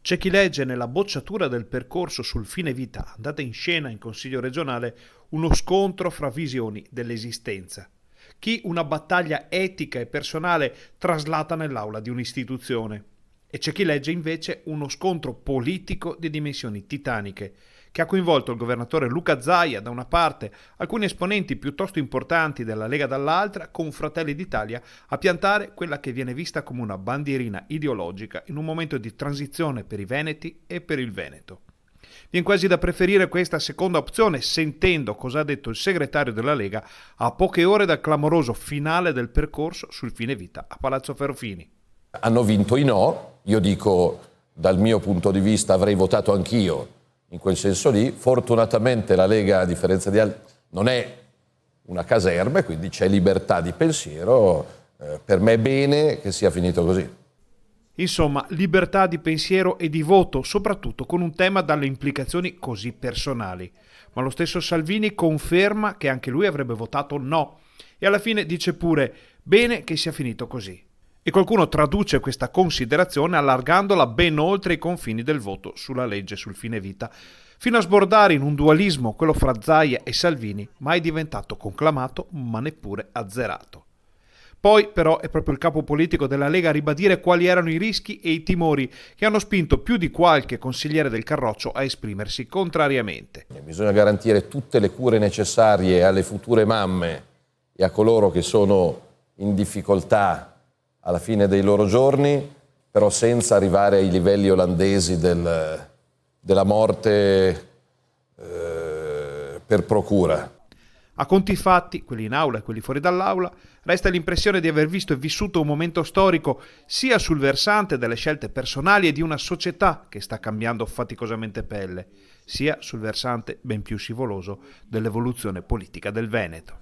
C'è chi legge nella bocciatura del percorso sul fine vita, andata in scena in Consiglio regionale, uno scontro fra visioni dell'esistenza. Chi una battaglia etica e personale traslata nell'aula di un'istituzione. E c'è chi legge invece uno scontro politico di dimensioni titaniche, che ha coinvolto il governatore Luca Zaia da una parte, alcuni esponenti piuttosto importanti della Lega dall'altra, con Fratelli d'Italia a piantare quella che viene vista come una bandierina ideologica in un momento di transizione per i veneti e per il Veneto. Viene quasi da preferire questa seconda opzione, sentendo cosa ha detto il segretario della Lega a poche ore dal clamoroso finale del percorso sul fine vita a Palazzo Ferrofini. Hanno vinto i no, io dico dal mio punto di vista avrei votato anch'io in quel senso lì. Fortunatamente la Lega, a differenza di altri, non è una caserma, quindi c'è libertà di pensiero. Per me è bene che sia finito così. Insomma, libertà di pensiero e di voto, soprattutto con un tema dalle implicazioni così personali. Ma lo stesso Salvini conferma che anche lui avrebbe votato no e alla fine dice pure bene che sia finito così. E qualcuno traduce questa considerazione allargandola ben oltre i confini del voto sulla legge sul fine vita, fino a sbordare in un dualismo, quello fra Zaia e Salvini, mai diventato conclamato ma neppure azzerato. Poi però è proprio il capo politico della Lega a ribadire quali erano i rischi e i timori che hanno spinto più di qualche consigliere del Carroccio a esprimersi contrariamente. Bisogna garantire tutte le cure necessarie alle future mamme e a coloro che sono in difficoltà alla fine dei loro giorni, però senza arrivare ai livelli olandesi della morte per procura. A conti fatti, quelli in aula e quelli fuori dall'aula, resta l'impressione di aver visto e vissuto un momento storico sia sul versante delle scelte personali e di una società che sta cambiando faticosamente pelle, sia sul versante ben più scivoloso dell'evoluzione politica del Veneto.